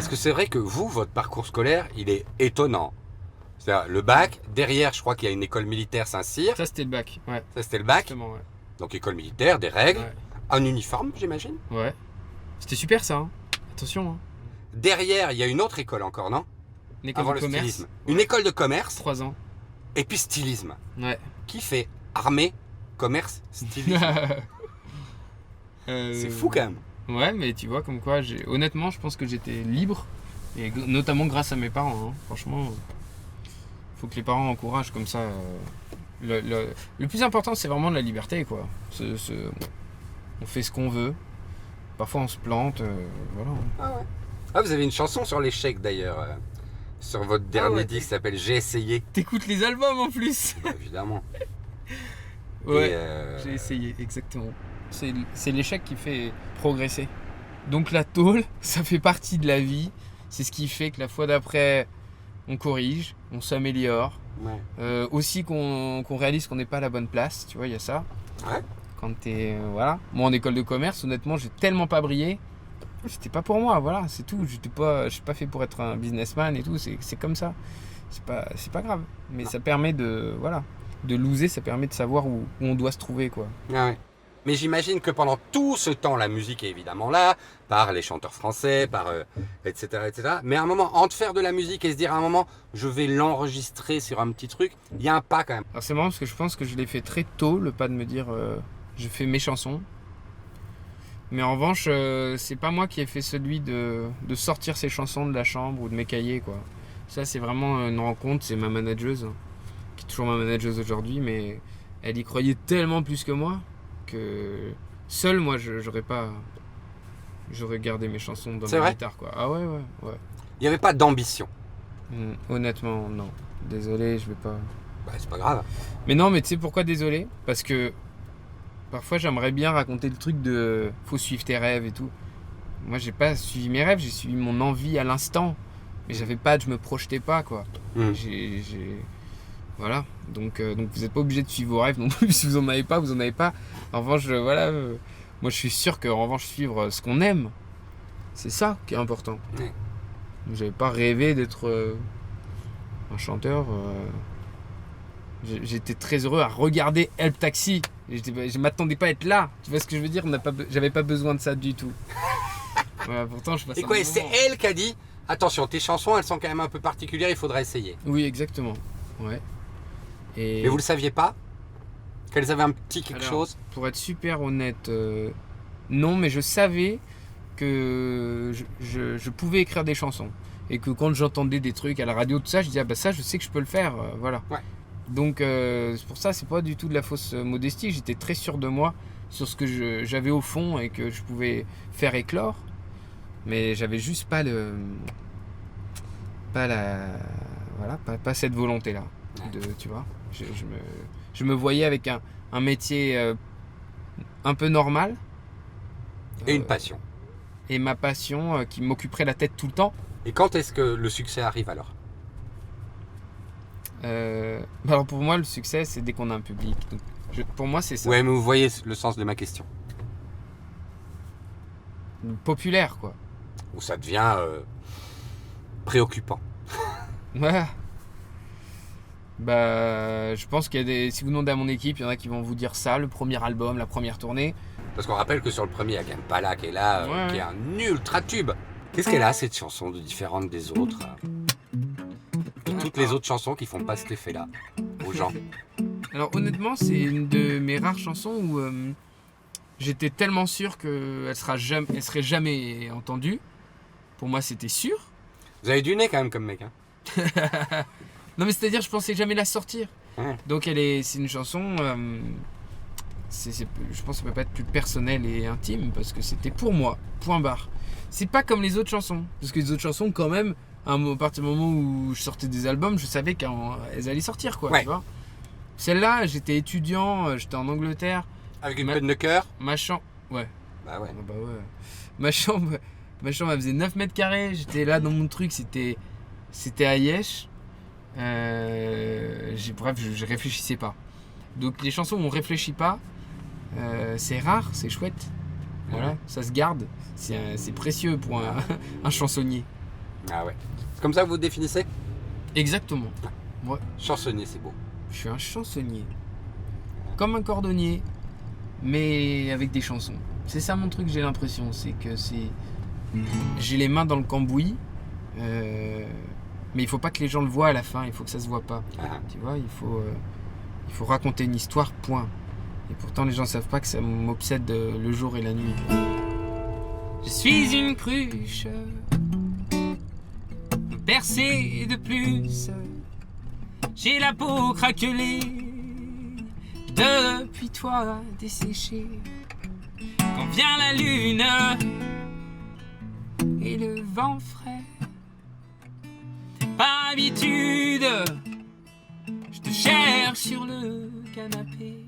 Parce que c'est vrai que vous, votre parcours scolaire, il est étonnant. C'est-à-dire, le bac, derrière, je crois qu'il y a une école militaire Saint-Cyr. Ça, c'était le bac. Ouais. Ça, c'était le bac. Justement, ouais. Donc, école militaire, des règles, Ouais. un uniforme, j'imagine. Ouais. C'était super ça. Hein. Attention. Hein. Derrière, il y a une autre école encore, non? Une école Avant de le commerce. stylisme. Une école de commerce, 3 ans. et puis stylisme. Ouais. Qui fait armée, commerce, stylisme? C'est fou quand même. Ouais, mais tu vois, comme quoi, honnêtement, je pense que j'étais libre. Et notamment grâce à mes parents. Hein. Franchement, faut que les parents encouragent comme ça. Le plus important, c'est vraiment la liberté, quoi. On fait ce qu'on veut. Parfois, on se plante. Voilà. Ah ouais. Ah, vous avez une chanson sur l'échec d'ailleurs. Sur votre dernier disque qui s'appelle J'ai essayé. T'écoutes les albums en plus. Bah, évidemment. Ouais, Et j'ai essayé, exactement. C'est l'échec qui fait progresser. Donc la tôle, ça fait partie de la vie. C'est ce qui fait que la fois d'après, on corrige, on s'améliore. Ouais. Aussi qu'on réalise qu'on n'est pas à la bonne place, tu vois, il y a ça. Ouais. Quand t'es... voilà. Moi, en école de commerce, honnêtement, j'ai tellement pas brillé. C'était pas pour moi, voilà, c'est tout. Je suis pas fait pour être un businessman et tout, c'est comme ça. C'est pas grave. Mais ça permet de loser, ça permet de savoir où on doit se trouver, quoi. Ah ouais. Mais j'imagine que pendant tout ce temps, la musique est évidemment là, par les chanteurs français, par etc., etc. Mais à un moment, entre faire de la musique et se dire à un moment, je vais l'enregistrer sur un petit truc, il y a un pas quand même. Alors c'est marrant parce que je pense que je l'ai fait très tôt, le pas de me dire je fais mes chansons. Mais en revanche, c'est pas moi qui ai fait celui de sortir ces chansons de la chambre ou de mes cahiers, quoi. Ça, c'est vraiment une rencontre, c'est ma manageuse, qui est toujours ma manageuse aujourd'hui, mais elle y croyait tellement plus que moi que seul, moi, j'aurais gardé mes chansons dans ma guitare, quoi. Ah ouais. Il n'y avait pas d'ambition. Honnêtement, non. Désolé, je vais pas... Bah, c'est pas grave. Mais non, mais tu sais pourquoi désolé? Parce que parfois, j'aimerais bien raconter le truc de faut suivre tes rêves et tout. Moi, j'ai pas suivi mes rêves, j'ai suivi mon envie à l'instant. Mais je me projetais pas, quoi. Voilà. Donc vous n'êtes pas obligé de suivre vos rêves non plus. Si vous en avez pas, vous en avez pas. En revanche, moi, je suis sûr qu'en revanche, suivre ce qu'on aime, c'est ça qui est important. Ouais. J'avais pas rêvé d'être un chanteur. J'étais très heureux à regarder Help Taxi. Je m'attendais pas à être là. Tu vois ce que je veux dire? J'avais pas besoin de ça du tout. Voilà, pourtant, je passe. Et quoi, c'est elle qui a dit attention, tes chansons, elles sont quand même un peu particulières, il faudra essayer. Oui, exactement. Ouais. Et vous le saviez pas? Qu'elles avaient un petit quelque chose? Pour être super honnête, non, mais je savais que je pouvais écrire des chansons. Et que quand j'entendais des trucs à la radio, tout ça, je disais, ah bah ça, je sais que je peux le faire. Voilà. Ouais. Donc, c'est pour ça, c'est pas du tout de la fausse modestie. J'étais très sûr de moi, sur ce que j'avais au fond et que je pouvais faire éclore. Mais j'avais juste pas pas cette volonté-là. Tu vois, je me voyais avec un métier un peu normal. Et une passion. Et ma passion qui m'occuperait la tête tout le temps. Et quand est-ce que le succès arrive alors? Alors pour moi, le succès, c'est dès qu'on a un public. Donc, pour moi, c'est ça. Ouais, mais vous voyez le sens de ma question. Populaire, quoi. Où ça devient préoccupant. Ouais. Bah, je pense qu'il y a des... Si vous demandez à mon équipe, il y en a qui vont vous dire ça, le premier album, la première tournée. Parce qu'on rappelle que sur le premier, il y a quand même Pala qui est là, qui est un ultra tube. Qu'est-ce qu'elle a, cette chanson, de différente des autres? De toutes les autres chansons qui font pas cet effet-là aux gens. Alors honnêtement, c'est une de mes rares chansons où j'étais tellement sûr qu'elle serait jamais entendue. Pour moi, c'était sûr. Vous avez du nez quand même comme mec, hein. Non mais c'est-à-dire, je pensais jamais la sortir. Ouais. Donc c'est une chanson... je pense que ça peut pas être plus personnel et intime parce que c'était pour moi, point barre. C'est pas comme les autres chansons. Parce que les autres chansons, quand même, à partir du moment où je sortais des albums, je savais qu'elles allaient sortir, quoi. Ouais. Tu vois. Celle-là, j'étais étudiant, j'étais en Angleterre. Avec une peine de cœur. Ma chambre... Ouais. Bah ouais. Bah ouais. Ma chambre, elle faisait 9 mètres carrés. J'étais là dans mon truc, c'était à Yesh. Bref, je réfléchissais pas. Donc les chansons où on réfléchit pas, c'est rare, c'est chouette. Voilà, ça se garde. C'est précieux pour un chansonnier. Ah ouais. C'est comme ça que vous vous définissez? Exactement. Ouais. Chansonnier, c'est beau. Je suis un chansonnier. Comme un cordonnier, mais avec des chansons. C'est ça mon truc, j'ai l'impression. C'est que j'ai les mains dans le cambouis, mais il faut pas que les gens le voient à la fin, il faut que ça se voit pas. Ah. Tu vois, il faut raconter une histoire, point. Et pourtant, les gens savent pas que ça m'obsède le jour et la nuit. Je suis une cruche, percée de plus. J'ai la peau craquelée, depuis toi desséchée. Quand vient la lune et le vent frais, par habitude, je te cherche sur le canapé.